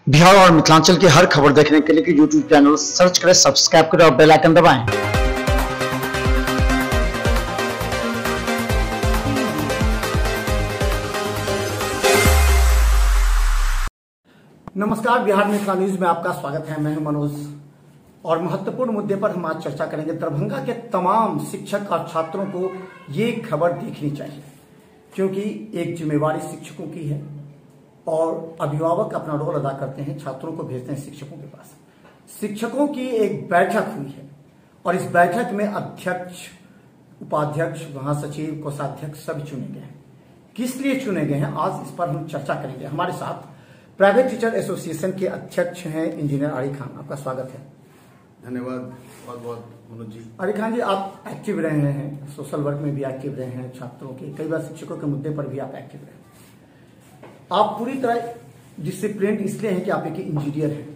बिहार और मिथिलांचल की हर खबर देखने के लिए यूट्यूब चैनल सर्च करें, सब्सक्राइब करें और बेल आइकन दबाएं। नमस्कार, बिहार मिथिला न्यूज में आपका स्वागत है। मैं हूं मनोज और महत्वपूर्ण मुद्दे पर हम आज चर्चा करेंगे। दरभंगा के तमाम शिक्षक और छात्रों को ये खबर देखनी चाहिए क्योंकि एक जिम्मेवारी शिक्षकों की है और अभिभावक अपना रोल अदा करते हैं, छात्रों को भेजते हैं शिक्षकों के पास। शिक्षकों की एक बैठक हुई है और इस बैठक में अध्यक्ष, उपाध्यक्ष, महासचिव, कोषाध्यक्ष सभी चुने गए हैं। किस लिए चुने गए हैं, आज इस पर हम चर्चा करेंगे। हमारे साथ प्राइवेट टीचर एसोसिएशन के अध्यक्ष हैं इंजीनियर आरी खान, आपका स्वागत है। धन्यवाद बहुत बहुत मनोज जी। आरी खान जी, आप एक्टिव रहे हैं, सोशल वर्क में भी एक्टिव रहे हैं, छात्रों के कई बार शिक्षकों के मुद्दे पर भी आप एक्टिव रहे हैं। आप पूरी तरह डिसिप्लिन इसलिए हैं कि आप एक इंजीनियर हैं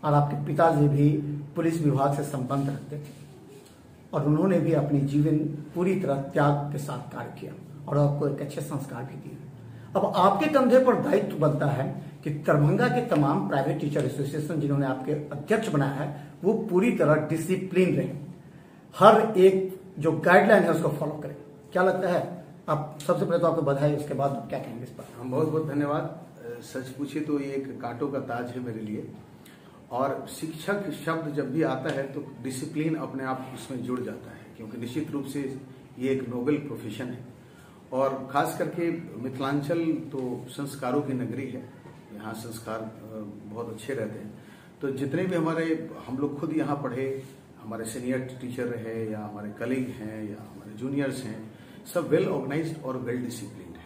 और आपके पिताजी भी पुलिस विभाग से संबंध रखते थे और उन्होंने भी अपनी जीवन पूरी तरह त्याग के साथ कार्य किया और आपको एक अच्छे संस्कार भी दिए। अब आपके कंधे पर दायित्व बनता है कि दरभंगा के तमाम प्राइवेट टीचर एसोसिएशन जिन्होंने आपके अध्यक्ष बनाया है वो पूरी तरह डिसिप्लिन रहे, हर एक जो गाइडलाइन है उसको फॉलो करें। क्या लगता है? आप सबसे पहले तो आपको बधाई, उसके बाद क्या कहेंगे इस पर? हम बहुत बहुत धन्यवाद। सच पूछे तो ये एक कांटों का ताज है मेरे लिए और शिक्षक शब्द जब भी आता है तो डिसिप्लिन अपने आप उसमें जुड़ जाता है क्योंकि निश्चित रूप से ये एक नोबेल प्रोफेशन है और खास करके मिथिलांचल तो संस्कारों की नगरी है। यहाँ संस्कार बहुत अच्छे रहते हैं। तो जितने भी हम लोग खुद यहाँ पढ़े, हमारे सीनियर टीचर रहे या हमारे कलीग हैं या हमारे जूनियर्स हैं, सब वेल ऑर्गेनाइज्ड और वेल डिसिप्लिन्ड है।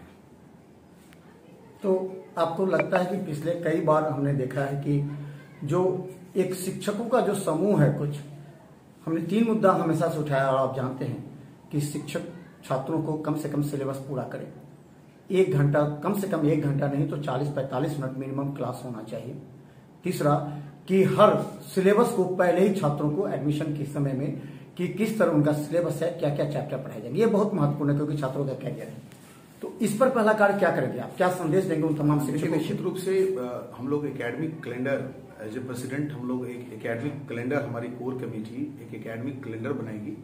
तो आपको लगता है कि पिछले कई बार हमने देखा है कि जो एक शिक्षकों का जो समूह है, कुछ हमने 3 मुद्दा हमेशा से उठाया और आप जानते हैं कि शिक्षक छात्रों को कम से कम सिलेबस पूरा करें। 1 घंटा, कम से कम 1 घंटा नहीं तो 40-45 मिनट मिनिमम क्लास होना चाहिए। तीसरा कि हर सिलेबस को पहले ही छात्रों को एडमिशन के समय में कि किस तरह उनका सिलेबस है, क्या क्या चैप्टर पढ़ाए जाएंगे, ये बहुत महत्वपूर्ण है क्योंकि छात्रों का कैरियर है। तो इस पर पहला कार्य क्या करेंगे आप, क्या संदेश देंगे उन तमाम शिक्षकों को? निश्चित रूप से हम लोग academic calendar as a president, हम लोग एक एकेडमिक कैलेंडर, हमारी कोर कमेटी एक एकेडमिक कैलेंडर बनाएगी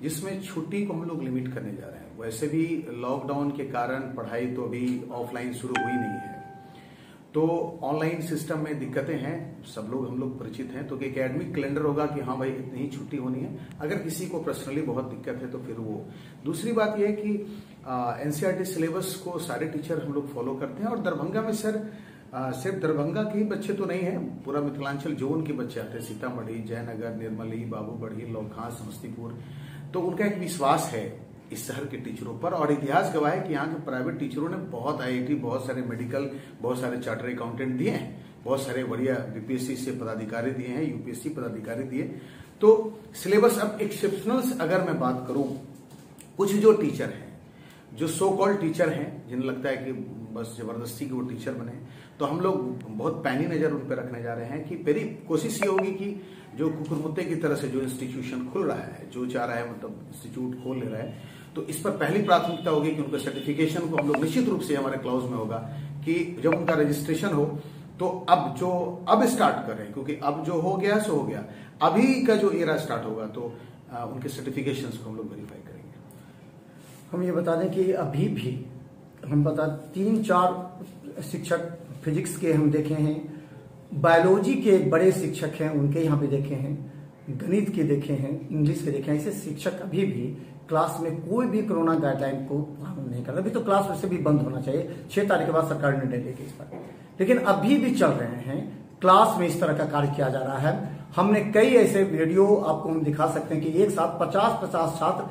जिसमें छुट्टी को हम लोग लिमिट करने जा रहे हैं। वैसे भी लॉकडाउन के कारण पढ़ाई तो अभी ऑफलाइन शुरू हुई नहीं है, तो ऑनलाइन सिस्टम में दिक्कतें हैं, सब लोग हम लोग परिचित हैं। तो एकेडमिक कैलेंडर होगा कि हाँ भाई इतनी ही छुट्टी होनी है। अगर किसी को पर्सनली बहुत दिक्कत है तो फिर वो। दूसरी बात यह है कि एनसीईआरटी सिलेबस को सारे टीचर हम लोग फॉलो करते हैं और दरभंगा में सर सिर्फ दरभंगा के ही बच्चे तो नहीं है, पूरा मिथिलांचल जोन के बच्चे आते हैं, सीतामढ़ी, जयनगर, निर्मली, बाबूगढ़ी, लौकहां, समस्तीपुर। तो उनका एक विश्वास है इस शहर के टीचरों पर और इतिहास गवाह है कि यहाँ के प्राइवेट टीचरों ने बहुत आईआईटी, बहुत सारे मेडिकल, बहुत सारे चार्टर अकाउंटेंट दिए हैं, बहुत सारे बढ़िया बीपीएससी से पदाधिकारी दिए हैं, यूपीएससी पदाधिकारी दिए। तो सिलेबस अब एक्सेप्शनल अगर मैं बात करूं, कुछ जो टीचर हैं, जो सो कॉल्ड टीचर हैं, जिन्हें लगता है कि बस जबरदस्ती के वो टीचर बने, तो हम लोग बहुत पैनी नजर उन पर रखने जा रहे हैं कि मेरी कोशिश ये होगी कि जो कुकुरमुत्ते की तरह से जो इंस्टीट्यूशन खुल रहा है, जो चाह रहा है मतलब इंस्टीट्यूट खोल ले रहा है, तो इस पर पहली प्राथमिकता होगी कि उनके सर्टिफिकेशन को हम लोग निश्चित रूप से हमारे क्लाउज में होगा कि जब उनका रजिस्ट्रेशन हो तो अब स्टार्ट करें, क्योंकि अब जो हो गया सो हो गया। अभी का जो एरा स्टार्ट होगा तो उनके सर्टिफिकेशन को हम लोग वेरीफाई करेंगे। हम ये बता दें कि अभी भी हम 3-4 शिक्षक फिजिक्स के हम देखे हैं, बायोलॉजी के एक बड़े शिक्षक हैं उनके यहाँ पे देखे हैं, गणित के देखे हैं, इंग्लिश के देखे हैं। ऐसे शिक्षक अभी भी क्लास में कोई भी कोरोना गाइडलाइन को पालन नहीं कर रहे। अभी तो क्लास वैसे भी बंद होना चाहिए, 6 तारीख के बाद सरकार ने निर्णय लेगी इस पर, लेकिन अभी भी चल रहे हैं क्लास में, इस तरह का कार्य किया जा रहा है। हमने कई ऐसे वीडियो आपको हम दिखा सकते हैं कि एक साथ 50-50 छात्र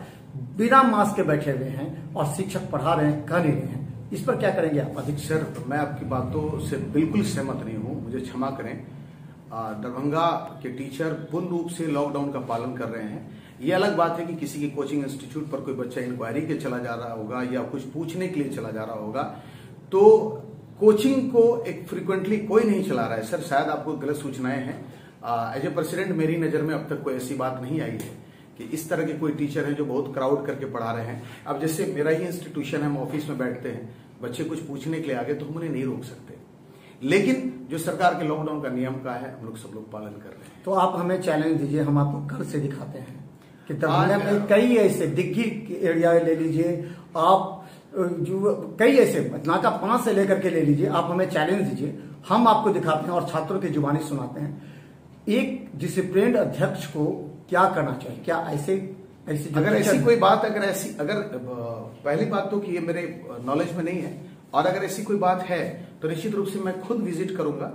बिना मास्क के बैठे हुए हैं और शिक्षक पढ़ा रहे हैं, कह नहीं रहे हैं। इस पर क्या करेंगे आप? अधिक सर, मैं आपकी बातों से बिल्कुल सहमत नहीं हूं, मुझे क्षमा करें। दरभंगा के टीचर पूर्ण रूप से लॉकडाउन का पालन कर रहे हैं। ये अलग बात है कि किसी की कोचिंग इंस्टीट्यूट पर कोई बच्चा इंक्वायरी के चला जा रहा होगा या कुछ पूछने के लिए चला जा रहा होगा, तो कोचिंग को एक फ्रीक्वेंटली कोई नहीं चला रहा है। सर, शायद आपको गलत सूचनाएं हैं। एज ए प्रेसिडेंट मेरी नजर में अब तक कोई ऐसी बात नहीं आई है कि इस तरह के कोई टीचर हैं जो बहुत क्राउड करके पढ़ा रहे हैं। अब जैसे मेरा ही इंस्टीट्यूशन है, हम ऑफिस में बैठते हैं, बच्चे कुछ पूछने के लिए आ गए तो हम उन्हें नहीं रोक सकते, लेकिन जो सरकार के लॉकडाउन का नियम का है, हम लोग सब लोग पालन कर रहे हैं। तो आप हमें चैलेंज दीजिए, हम आपको घर से दिखाते हैं कि दरभंगा में कई ऐसे दिग्गी एरिया ले लीजिए आप, जो कई ऐसे नाका 5 से लेकर के ले लीजिए, आप हमें चैलेंज दीजिए, हम आपको दिखाते हैं और छात्रों की जुबानी सुनाते हैं एक डिसिप्लिन्ड अध्यक्ष को क्या करना चाहिए। क्या ऐसी अगर ऐसी कोई बात, अगर पहली बात तो कि ये मेरे नॉलेज में नहीं है, और अगर ऐसी कोई बात है तो निश्चित रूप से मैं खुद विजिट करूंगा।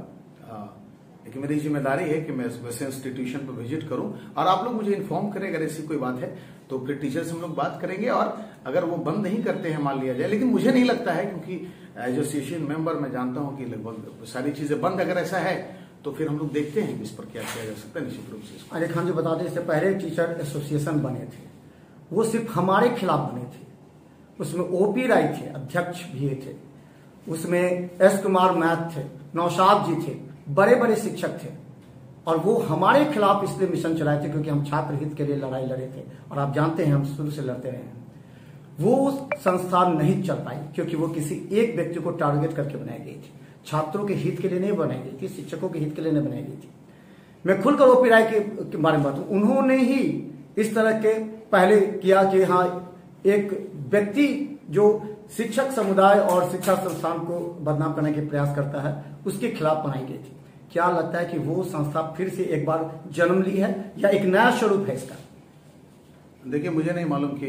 लेकिन मेरी जिम्मेदारी है कि मैं वैसे इंस्टीट्यूशन पर विजिट करूं और आप लोग मुझे इन्फॉर्म करें अगर ऐसी कोई बात है, तो फिर टीचर से हम लोग बात करेंगे। और अगर वो बंद नहीं करते हैं मान लिया जाए, लेकिन मुझे नहीं लगता है, क्योंकि एज एसोसिएशन मेंबर मैं जानता हूं कि लगभग सारी चीजें बंद, अगर ऐसा है तो फिर हम लोग देखते हैं कि इस पर क्या किया जा सकता है निश्चित रूप से। अजय खान जी बता दें, इससे पहले टीचर एसोसिएशन बने थे, वो सिर्फ हमारे खिलाफ बने थे। उसमें ओपी राय थे, अध्यक्ष भी थे, उसमें एस कुमार मैथ थे, नौशाद जी थे, बड़े बड़े शिक्षक थे, और वो हमारे खिलाफ इसलिए मिशन चलाए थे क्योंकि हम छात्र हित के लिए लड़ाई लड़े थे। और आप जानते हैं हम शुरू से लड़ते रहे हैं। वो संस्था नहीं चल पाई क्योंकि वो किसी एक व्यक्ति को टारगेट करके बनाई गई थी, छात्रों के हित के लिए नहीं बनाई गई थी, शिक्षकों के हित के लिए नहीं बनाई गई थी। मैं खुलकर ओपी राय के बारे में बात हूं, उन्होंने ही इस तरह के पहले किया कि हाँ, एक व्यक्ति जो शिक्षक समुदाय और शिक्षा संस्थान को बदनाम करने के प्रयास करता है, उसके खिलाफ बनाई गई थी। क्या लगता है कि वो संस्था फिर से एक बार जन्म ली है या एक नया स्वरूप है इसका? देखिए, मुझे नहीं मालूम कि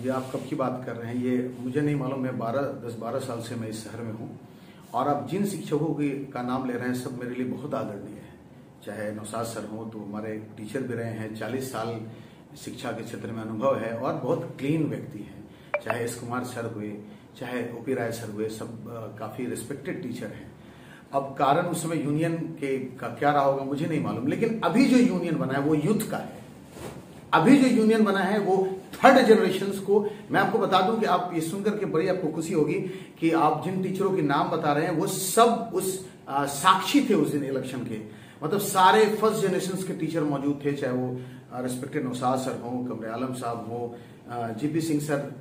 ये आप कब की बात कर रहे हैं, ये मुझे नहीं मालूम। मैं 10-12 साल से मैं इस शहर में हूँ, और आप जिन शिक्षकों का नाम ले रहे हैं सब मेरे लिए बहुत आदरणीय है। चाहे नौशाद सर हो तो हमारे टीचर भी रहे हैं, 40 साल शिक्षा के क्षेत्र में अनुभव है और बहुत क्लीन व्यक्ति हैं। चाहे एस कुमार सर हुए, चाहे ओपी राय सर हुए, सब काफी रिस्पेक्टेड टीचर हैं। अब कारण उस समय यूनियन का क्या रहा होगा मुझे नहीं मालूम, लेकिन अभी जो यूनियन बना है वो यूथ का है। अभी जो यूनियन बना है वो 3rd जनरेशन को, मैं आपको बता दूं कि आप ये सुनकर के बड़ी आपको खुशी होगी कि आप जिन टीचरों के नाम बता रहे हैं वो सब उस साक्षी थे उस दिन इलेक्शन के। मतलब सारे 1st जनरेशन के टीचर मौजूद थे, चाहे वो रेस्पेक्टेड नौशाद सर हो, कमरे आलम साहब हो, GP Singh sir,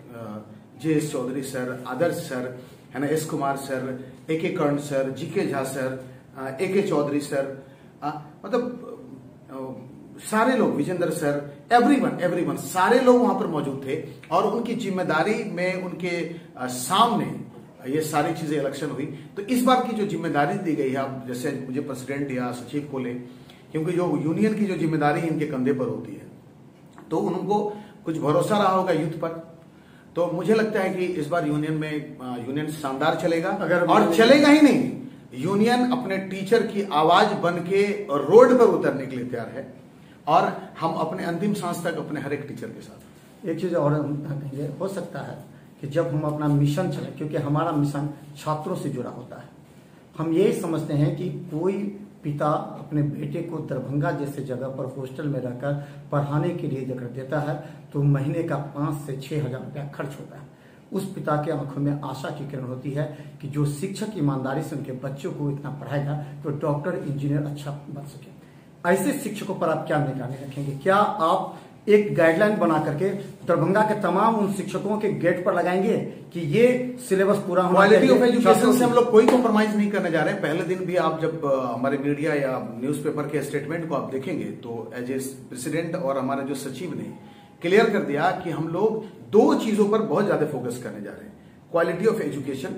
JS Chaudhary sir, Adarsh sir, है ना, S Kumar sir, AK Karn sir, GK Jha sir, AK Chaudhary sir, मतलब सारे लोग, विजेंद्र सर, एवरीवन सारे लोग वहां पर मौजूद थे। और उनकी जिम्मेदारी में उनके सामने ये सारी चीजें इलेक्शन हुई। तो इस बार की जो जिम्मेदारी दी गई है, आप जैसे मुझे प्रेसिडेंट या सचिव को ले, क्योंकि जो यूनियन की जो जिम्मेदारी इनके कंधे पर होती है, तो उनको कुछ भरोसा रहा होगा यूथ पर। तो मुझे लगता है कि इस बार यूनियन शानदार चलेगा, और चलेगा ही नहीं, यूनियन अपने टीचर की आवाज बन के रोड पर उतरने के लिए तैयार है, और हम अपने अंतिम सांस तक अपने हर एक टीचर के साथ। एक चीज और ये हो सकता है कि जब हम अपना मिशन चले, क्योंकि हमारा मिशन छात्रों से जुड़ा होता है, हम यही समझते हैं कि कोई पिता अपने बेटे को दरभंगा जैसे जगह पर हॉस्टल में रहकर पढ़ाने के लिए जगह देता है तो महीने का 5 से 6 हजार रुपया खर्च होता है। उस पिता के आंखों में आशा की किरण होती है कि जो शिक्षक ईमानदारी से उनके बच्चों को इतना पढ़ाएगा तो डॉक्टर, इंजीनियर अच्छा बन सके। ऐसे शिक्षकों पर आप क्या निगरानी रखेंगे? क्या आप एक गाइडलाइन बना करके दरभंगा के तमाम उन शिक्षकों के गेट पर लगाएंगे कि ये सिलेबस पूरा होना चाहिए? क्वालिटी ऑफ एजुकेशन से हम लोग कोई कॉम्प्रोमाइज नहीं करने जा रहे हैं। पहले दिन भी आप जब हमारे मीडिया या न्यूज़पेपर के स्टेटमेंट को आप देखेंगे तो एज ए प्रेसिडेंट और हमारे जो सचिव ने क्लियर कर दिया कि हम लोग 2 चीजों पर बहुत ज्यादा फोकस करने जा रहे हैं। Quality of education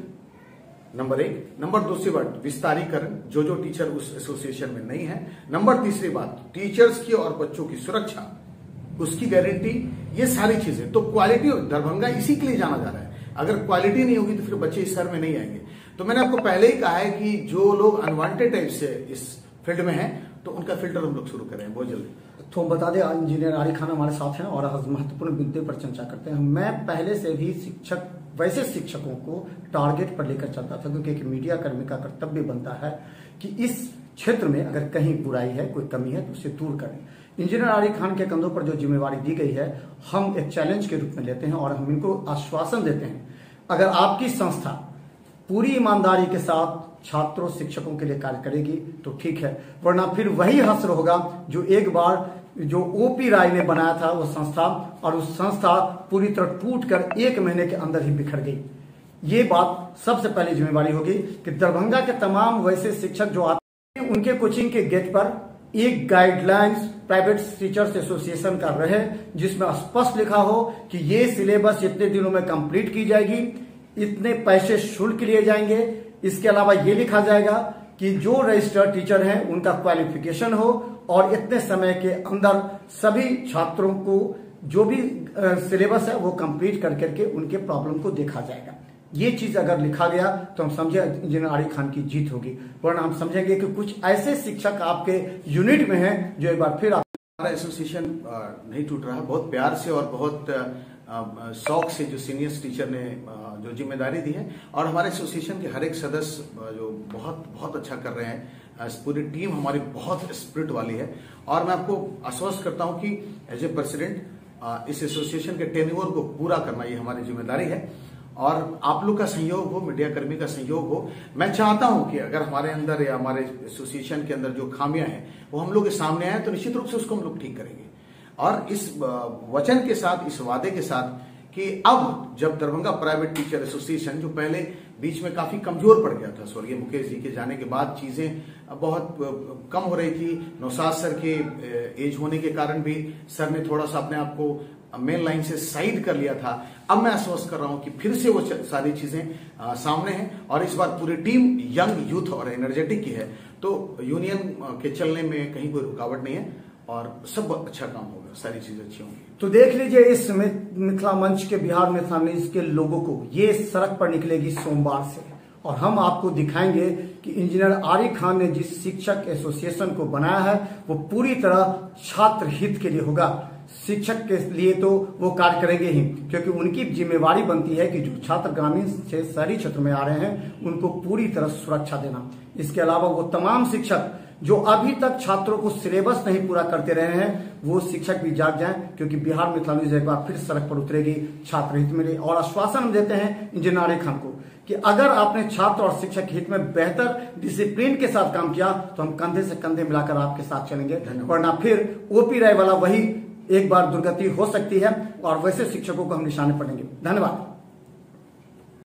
number 1, number 2 बात विस्तारीकरण, जो टीचर उस एसोसिएशन में नहीं है। नंबर 3 बात टीचर्स की और बच्चों की सुरक्षा, उसकी गारंटी, ये सारी चीजें। तो क्वालिटी दरभंगा इसी के लिए जाना जा रहा है। अगर क्वालिटी नहीं होगी तो फिर बच्चे इस शहर में नहीं आएंगे। तो मैंने आपको पहले ही कहा है कि जो लोग अनवांटेड टाइप से इस फील्ड में हैं तो उनका फिल्टर हम लोग शुरू करें बहुत जल्दी। तो बता दें, इंजीनियर आरिफ खान हमारे साथ हैं और आज महत्वपूर्ण मुद्दे पर चर्चा करते हैं। मैं पहले से भी वैसे शिक्षकों को टारगेट पर लेकर चलता था, क्योंकि एक मीडिया कर्मी का कर्तव्य बनता है कि इस क्षेत्र में अगर कहीं बुराई है, कोई कमी है तो उसे दूर करें। इंजीनियर आरिफ खान के कंधों पर जो जिम्मेवारी दी गई है, हम एक चैलेंज के रूप में लेते हैं और हम इनको आश्वासन देते हैं, अगर आपकी संस्था पूरी ईमानदारी के साथ छात्रों शिक्षकों के लिए कार्य करेगी तो ठीक है, वरना फिर वही हश्र होगा जो एक बार जो ओपी राय ने बनाया था वो संस्था, और उस संस्था पूरी तरह टूट कर 1 महीने के अंदर ही बिखर गई। ये बात सबसे पहली जिम्मेवारी होगी कि दरभंगा के तमाम वैसे शिक्षक जो आते हैं उनके कोचिंग के गेट पर एक गाइडलाइंस प्राइवेट टीचर्स एसोसिएशन का रहे, जिसमें स्पष्ट लिखा हो कि ये सिलेबस इतने दिनों में कंप्लीट की जाएगी, इतने पैसे शुल्क लिए जाएंगे। इसके अलावा ये लिखा जाएगा कि जो रजिस्टर्ड टीचर हैं उनका क्वालिफिकेशन हो और इतने समय के अंदर सभी छात्रों को जो भी सिलेबस है वो कंप्लीट करके उनके प्रॉब्लम को देखा जाएगा। ये चीज अगर लिखा गया तो हम समझे इंजीनियर आरिफ खान की जीत होगी, वरना हम समझेंगे कि कुछ ऐसे शिक्षक आपके यूनिट में हैं जो एक बार फिर हमारा एसोसिएशन नहीं टूट रहा। बहुत प्यार से और बहुत शौक से जो सीनियर टीचर ने जो जिम्मेदारी दी है, और हमारे एसोसिएशन के हर एक सदस्य जो बहुत बहुत अच्छा कर रहे हैं। पूरी टीम हमारी बहुत स्पिरिट वाली है, और मैं आपको आश्वस्त करता हूं कि एज ए प्रेसिडेंट इस एसोसिएशन के टेन्योर को पूरा करना ये हमारी जिम्मेदारी है, और आप लोग का सहयोग हो, मीडिया कर्मी का सहयोग हो। मैं चाहता हूं कि अगर हमारे अंदर या हमारे एसोसिएशन के अंदर जो खामियां हैं वो हम लोग के सामने आए तो निश्चित रूप से उसको हम लोग ठीक करेंगे, और इस वचन के साथ, इस वादे के साथ कि अब जब दरभंगा प्राइवेट टीचर एसोसिएशन, जो पहले बीच में काफी कमजोर पड़ गया था स्वर्गीय मुकेश जी के जाने के बाद, चीजें बहुत कम हो रही थी। नौशाद सर के एज होने के कारण भी सर ने थोड़ा सा अपने आप को मेन लाइन से साइड कर लिया था। अब मैं आश्वस्त कर रहा हूं कि फिर से वो सारी चीजें सामने हैं, और इस बार पूरी टीम यंग, यूथ और एनर्जेटिक की है, तो यूनियन के चलने में कहीं कोई रुकावट नहीं है और सब अच्छा काम होगा, सारी चीजें अच्छी होंगी। तो देख लीजिए इस मिथिला मंच के, बिहार मिथिला न्यूज के लोगों को, ये सड़क पर निकलेगी सोमवार से, और हम आपको दिखाएंगे कि इंजीनियर आरिफ खान ने जिस शिक्षक एसोसिएशन को बनाया है वो पूरी तरह छात्र हित के लिए होगा। शिक्षक के लिए तो वो कार्य करेंगे ही, क्योंकि उनकी जिम्मेवारी बनती है कि जो छात्र ग्रामीण से शहरी क्षेत्र में आ रहे हैं उनको पूरी तरह सुरक्षा देना। इसके अलावा वो तमाम शिक्षक जो अभी तक छात्रों को सिलेबस नहीं पूरा करते रहे हैं, वो शिक्षक भी जाग जाएं, क्योंकि बिहार मिथिला न्यूज एक बार फिर सड़क पर उतरेगी छात्र हित में। और आश्वासन हम देते हैं इंजीनियर आरिफ खान को कि अगर आपने छात्र और शिक्षक हित में बेहतर डिसिप्लिन के साथ काम किया तो हम कंधे से कंधे मिलाकर आपके साथ चलेंगे, वरना फिर ओपी राय वाला वही एक बार दुर्गति हो सकती है, और वैसे शिक्षकों को हम निशाने पड़ेंगे। धन्यवाद।